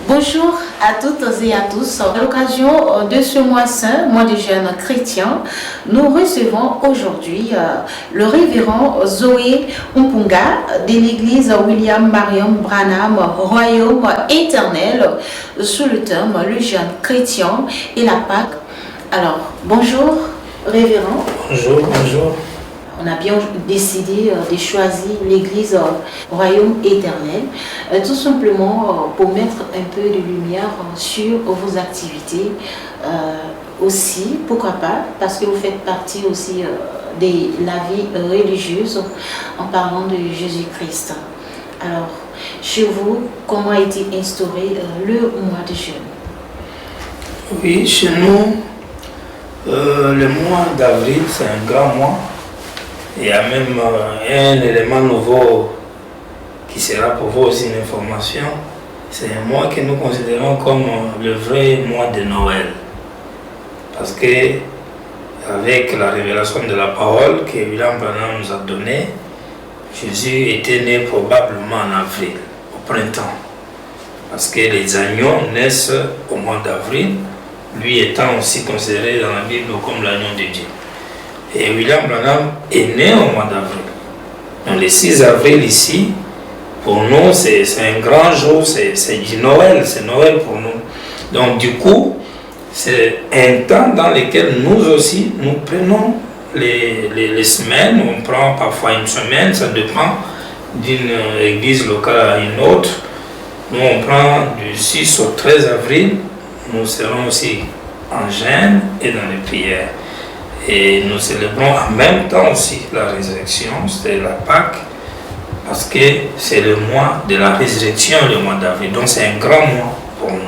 Bonjour à toutes et à tous. À l'occasion de ce mois saint, mois des jeunes chrétiens, nous recevons aujourd'hui le révérend Zoé Mpunga de l'église William Marion Branham, Royaume éternel, sous le thème le jeune chrétien et la Pâque. Alors, bonjour révérend. Bonjour, bonjour. On a bien décidé de choisir l'église Royaume éternel, tout simplement pour mettre un peu de lumière sur vos activités. Aussi, pourquoi pas, parce que vous faites partie aussi de la vie religieuse en parlant de Jésus-Christ. Alors, chez vous, comment a été instauré le mois de jeûne? Oui, chez nous, le mois d'avril, c'est un grand mois. Il y a même un élément nouveau qui sera pour vous aussi une information. C'est un mois que nous considérons comme le vrai mois de Noël. Parce que avec la révélation de la parole que William Branham nous a donnée, Jésus était né probablement en avril, au printemps. Parce que les agneaux naissent au mois d'avril, lui étant aussi considéré dans la Bible comme l'agneau de Dieu. Et William Branham est né au mois d'avril. Donc le 6 avril ici, pour nous, c'est un grand jour, c'est du Noël, c'est Noël pour nous. Donc du coup, c'est un temps dans lequel nous aussi, nous prenons les semaines, on prend parfois une semaine, ça dépend d'une église locale à une autre. Nous, on prend du 6 au 13 avril, nous serons aussi en jeûne et dans les prières. Et nous célébrons en même temps aussi la résurrection, c'est la Pâque, parce que c'est le mois de la résurrection, le mois d'avril. Donc c'est un grand mois pour nous,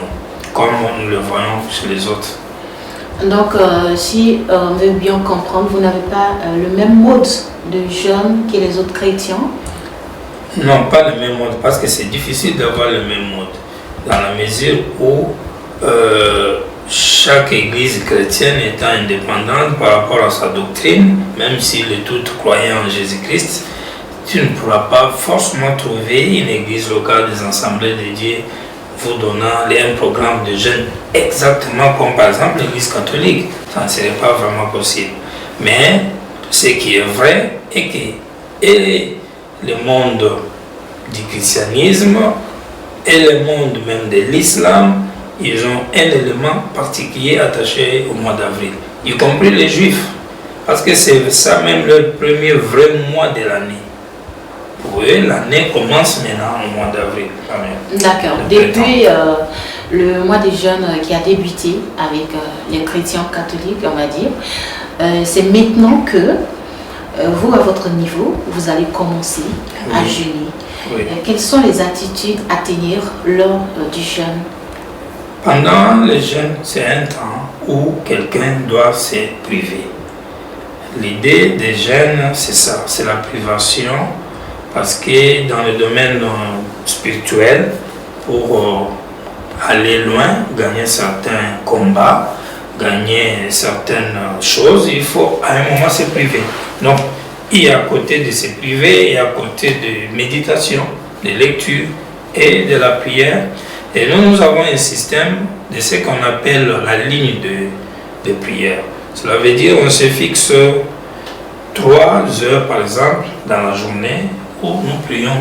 comme nous le voyons chez les autres. Donc si on veut bien comprendre, vous n'avez pas le même mode de jeûne que les autres chrétiens? Non, pas le même mode, parce que c'est difficile d'avoir le même mode, dans la mesure où chaque église chrétienne étant indépendante par rapport à sa doctrine, même s'il est tout croyant en Jésus-Christ, tu ne pourras pas forcément trouver une église locale des assemblées de Dieu vous donnant un programme de jeûne exactement comme par exemple l'église catholique. Ça ne serait pas vraiment possible. Mais ce qui est vrai est que et le monde du christianisme et le monde même de l'islam, ils ont un élément particulier attaché au mois d'avril, y compris les juifs, parce que c'est ça même le premier vrai mois de l'année. Pour eux, l'année commence maintenant au mois d'avril. D'accord. Depuis le mois de jeûne qui a débuté avec les chrétiens catholiques, on va dire, c'est maintenant que vous, à votre niveau, vous allez commencer à jeûner. Oui. Quelles sont les attitudes à tenir lors du jeûne? Pendant le jeûne, c'est un temps où quelqu'un doit se priver. L'idée des jeûnes, c'est ça, c'est la privation, parce que dans le domaine spirituel, pour aller loin, gagner certains combats, gagner certaines choses, il faut à un moment se priver. Donc, il y a à côté de se priver, il y a à côté de méditation, de lecture et de la prière. Et nous avons un système de ce qu'on appelle la ligne de prière. Cela veut dire qu'on se fixe 3 heures, par exemple, dans la journée, où nous prions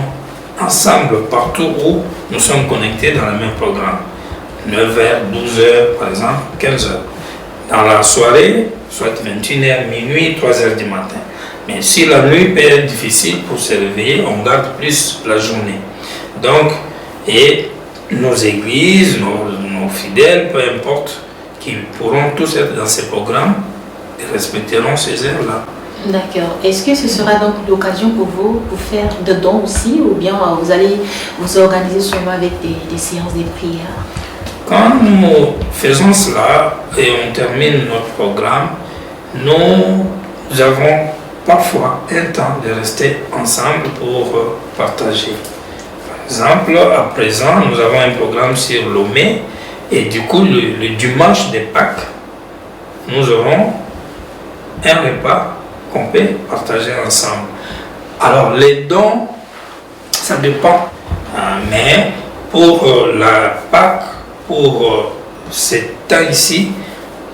ensemble, partout où nous sommes connectés dans le même programme. 9 heures, 12 heures, par exemple, 15 heures. Dans la soirée, soit 21h, minuit, 3 heures du matin. Mais si la nuit peut être difficile pour se réveiller, on garde plus la journée. Donc, et nos églises, nos fidèles, peu importe, qui pourront tous être dans ces programmes, et respecteront ces heures-là. D'accord. Est-ce que ce sera donc l'occasion pour vous pour faire de dons aussi, ou bien vous allez vous organiser seulement avec des séances de prière? Quand nous faisons cela et on termine notre programme, nous avons parfois un temps de rester ensemble pour partager. Par exemple, à présent, nous avons un programme sur Lomé et du coup, le dimanche de Pâques, nous aurons un repas qu'on peut partager ensemble. Alors, les dons, ça dépend. Mais pour la Pâque, pour ce temps ici,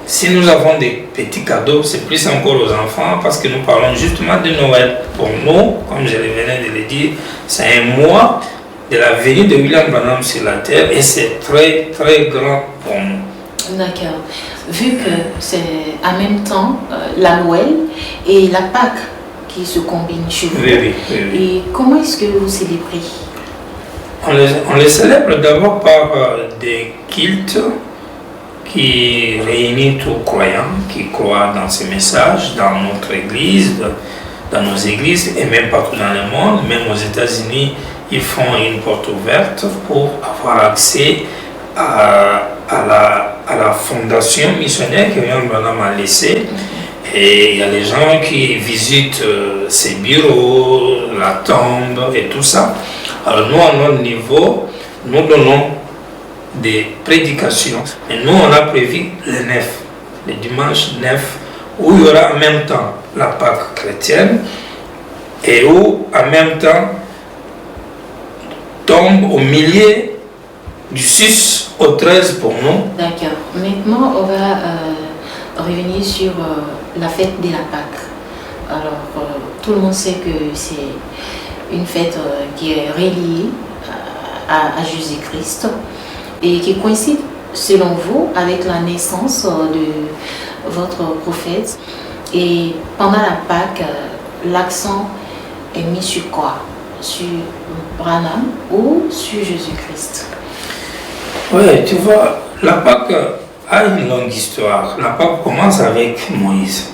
si nous avons des petits cadeaux, c'est plus encore aux enfants parce que nous parlons justement de Noël. Pour nous, comme je venais de le dire, c'est un mois de la venue de William Branham sur la terre et c'est très très grand pour nous. D'accord. Vu que c'est en même temps la Noël et la Pâque qui se combinent chez vous. Oui. Et comment est-ce que vous célébrez? On les célèbre d'abord par des cultes qui réunit tous croyants qui croient dans ces messages, dans notre église, dans nos églises et même partout dans le monde, même aux États-Unis, ils font une porte ouverte pour avoir accès à la fondation missionnaire que William Branham a laissée. Et il y a les gens qui visitent ses bureaux, la tombe et tout ça. Alors nous, à notre niveau, nous donnons des prédications. Et nous, on a prévu le 9, le dimanche 9, où il y aura en même temps la Pâque chrétienne et où en même temps tombe au milieu du 6 au 13 pour nous. D'accord. Maintenant, on va revenir sur la fête de la Pâque. Alors, tout le monde sait que c'est une fête qui est reliée à Jésus-Christ et qui coïncide, selon vous, avec la naissance de votre prophète. Et pendant la Pâque, l'accent est mis sur quoi? Sur Branham ou sur Jésus-Christ? Oui, tu vois, la Pâque a une longue histoire. La Pâque commence avec Moïse.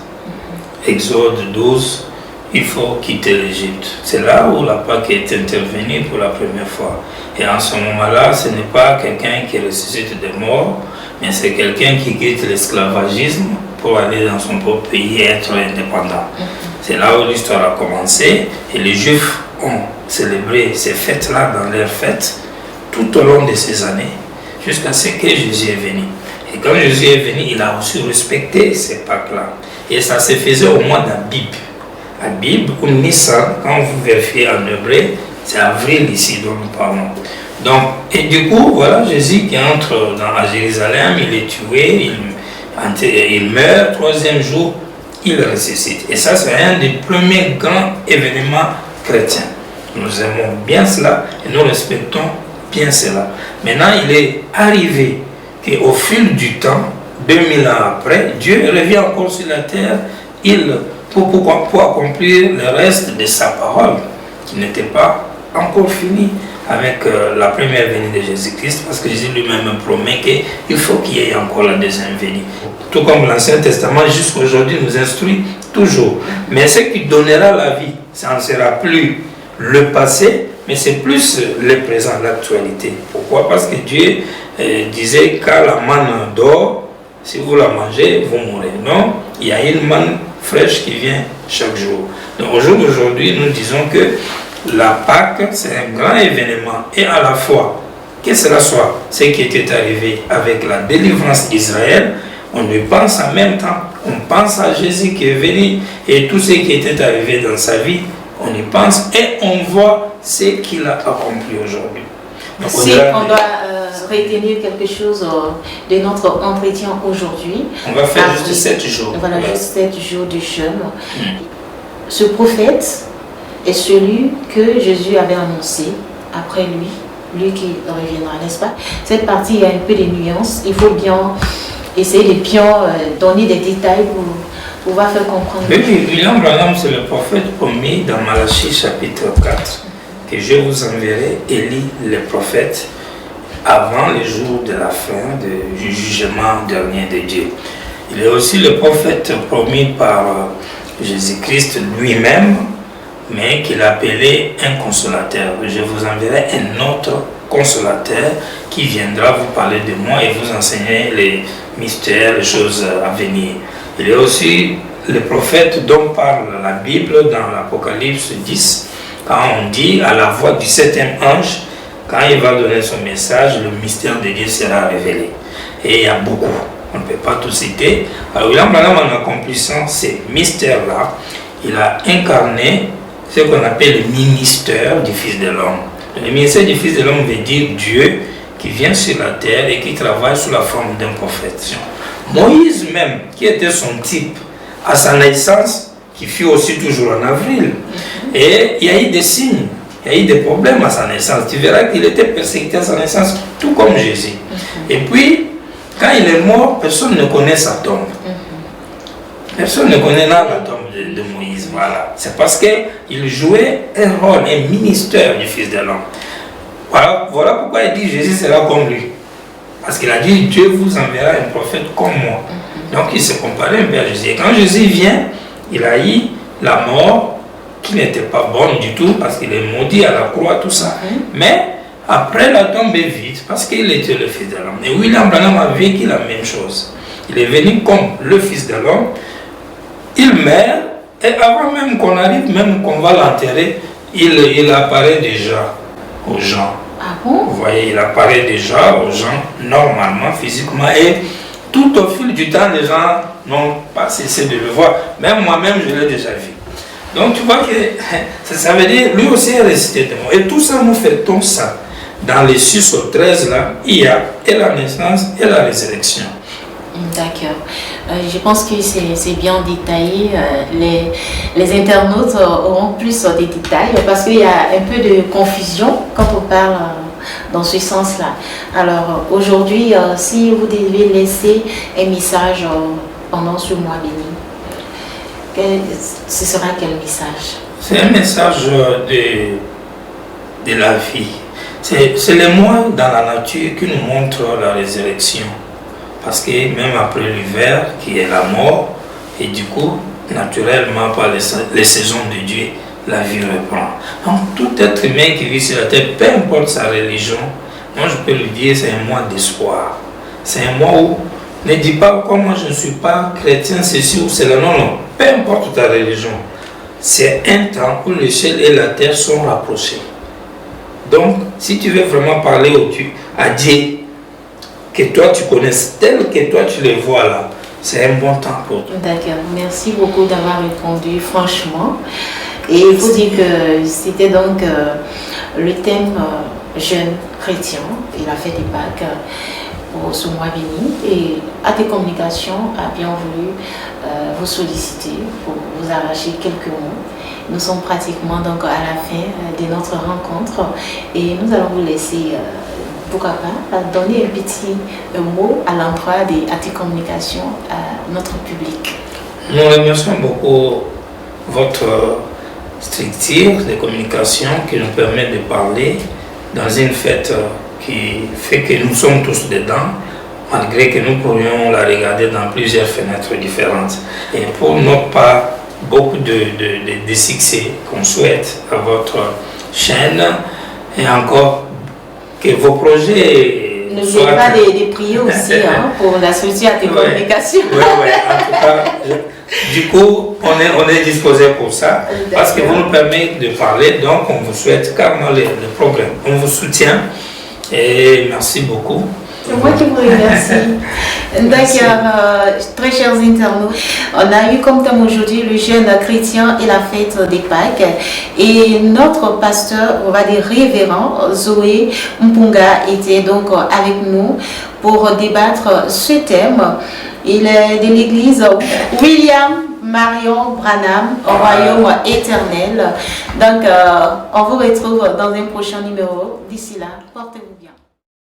Exode 12, il faut quitter l'Égypte. C'est là où la Pâque est intervenue pour la première fois. Et en ce moment-là, ce n'est pas quelqu'un qui ressuscite des morts, mais c'est quelqu'un qui quitte l'esclavagisme pour aller dans son propre pays et être indépendant. C'est là où l'histoire a commencé et les Juifs ont célébré ces fêtes-là dans leurs fêtes tout au long de ces années, jusqu'à ce que Jésus est venu. Et quand Jésus est venu, il a aussi respecté ces Pâques-là. Et ça se faisait au mois d'Abib. Abib ou Nissan, quand vous vérifiez en hébreu, c'est avril ici dont nous parlons. Donc, et du coup, voilà Jésus qui entre à Jérusalem, il est tué, il meurt, troisième jour, il ressuscite. Et ça, c'est un des premiers grands événements chrétiens. Nous aimons bien cela et nous respectons bien cela. Maintenant, il est arrivé qu'au fil du temps, 2000 ans après, Dieu revient encore sur la terre pour accomplir le reste de sa parole, qui n'était pas encore fini avec la première venue de Jésus-Christ, parce que Jésus lui-même promet qu'il faut qu'il y ait encore la deuxième venue. Tout comme l'Ancien Testament jusqu'à aujourd'hui nous instruit toujours. Mais ce qui donnera la vie, ça ne sera plus le passé, mais c'est plus le présent, l'actualité. Pourquoi? Parce que Dieu disait quand la manne dort, si vous la mangez, vous mourrez. Non, il y a une manne fraîche qui vient chaque jour. Donc au jour d'aujourd'hui, nous disons que la Pâque, c'est un grand événement. Et à la fois, que cela soit ce qui était arrivé avec la délivrance d'Israël, on y pense en même temps. On pense à Jésus qui est venu et tout ce qui était arrivé dans sa vie, on y pense et on voit ce qu'il a accompli aujourd'hui. Si on doit retenir quelque chose de notre entretien aujourd'hui, on va faire juste 7 jours. Voilà, juste 7 jours de jeûne. Ce prophète est celui que Jésus avait annoncé après lui qui reviendra, n'est-ce pas? Cette partie, il y a un peu de nuances. Il faut bien essayer de bien donner des détails pour pouvoir faire comprendre. Oui, William Branham, c'est le prophète promis dans Malachie chapitre 4, que je vous enverrai, Élie le prophète, avant le jour de la fin du jugement dernier de Dieu. Il est aussi le prophète promis par Jésus-Christ lui-même, mais qu'il appelait un consolateur. Je vous enverrai un autre consolateur qui viendra vous parler de moi et vous enseigner les mystères, les choses à venir. Il est aussi le prophète dont parle la Bible dans l'Apocalypse 10, quand on dit à la voix du 7e ange, quand il va donner son message, le mystère de Dieu sera révélé. Et il y a beaucoup, on ne peut pas tout citer. Alors William Branham, en accomplissant ces mystères-là, il a incarné ce qu'on appelle le ministère du Fils de l'homme. Le ministère du Fils de l'homme veut dire Dieu qui vient sur la terre et qui travaille sous la forme d'un prophète. Moïse même, qui était son type à sa naissance, qui fut aussi toujours en avril. Et il y a eu des signes, il y a eu des problèmes à sa naissance. Tu verras qu'il était persécuté à sa naissance, tout comme Jésus. Et puis, quand il est mort, personne ne connaît sa tombe. Personne ne connaît la tombe de Moïse. Voilà. C'est parce qu'il jouait un rôle, un ministère du Fils de l'homme. Voilà pourquoi il dit Jésus sera comme lui. Parce qu'il a dit Dieu vous enverra un prophète comme moi. Donc il se comparait un peu à Jésus. Et quand Jésus vient, il a eu la mort qui n'était pas bonne du tout parce qu'il est maudit à la croix, tout ça. Mais après la tombe est vide parce qu'il était le Fils de l'homme. Et William Branham a vécu la même chose. Il est venu comme le Fils de l'homme. Il meurt et avant même qu'on arrive, même qu'on va l'enterrer, il apparaît déjà aux gens. Ah bon? Vous voyez, il apparaît déjà aux gens normalement, physiquement, et tout au fil du temps, les gens n'ont pas cessé de le voir. Même moi-même, je l'ai déjà vu. Donc tu vois que ça veut dire, lui aussi est ressuscité de mort. Et tout ça, nous fêtons ça. Dans les 6 au 13, là, il y a et la naissance et la résurrection. D'accord. Je pense que c'est bien détaillé. Les internautes auront plus de détails parce qu'il y a un peu de confusion quand on parle dans ce sens-là. Alors aujourd'hui, si vous devez laisser un message pendant ce mois béni, ce sera quel message? C'est un message de la vie. C'est le mois dans la nature qui nous montre la résurrection. Parce que même après l'hiver, qui est la mort, et du coup, naturellement, par les saisons de Dieu, la vie reprend. Donc, tout être humain qui vit sur la terre, peu importe sa religion, moi je peux lui dire, c'est un mois d'espoir. C'est un mois où, ne dis pas, comme moi je ne suis pas chrétien, ceci ou cela. Non, non, peu importe ta religion. C'est un temps où le ciel et la terre sont rapprochés. Donc, si tu veux vraiment parler à Dieu, que toi tu connaisses tel que toi tu les vois là, c'est un bon temps pour toi. D'accord, merci beaucoup d'avoir répondu franchement. Et il faut dire que c'était donc le thème jeune chrétien et la fête des Pâques pour ce mois béni. Et AT Communication a bien voulu vous solliciter pour vous arracher quelques mots. Nous sommes pratiquement donc à la fin de notre rencontre et nous allons vous laisser pourquoi pas donner un petit mot à l'endroit des AT Communication à notre public. Nous remercions beaucoup votre structure de communication qui nous permet de parler dans une fête qui fait que nous sommes tous dedans, malgré que nous pourrions la regarder dans plusieurs fenêtres différentes. Et pour notre part, beaucoup de succès qu'on souhaite à votre chaîne et encore que vos projets n'oubliez pas de prier aussi pour la structure AT Communication. Oui, en tout cas, du coup, on est disposé pour ça, parce que vous nous permettez de parler, donc on vous souhaite carrément le progrès. On vous soutient et merci beaucoup. C'est moi qui vous remercie. D'accord, très chers internautes, on a eu comme thème aujourd'hui le jeune chrétien et la fête des Pâques. Et notre pasteur, on va dire révérend, Zoé Mpunga, était donc avec nous pour débattre ce thème. Il est de l'église William Marion Branham au royaume éternel. Donc, on vous retrouve dans un prochain numéro. D'ici là, portez-vous bien.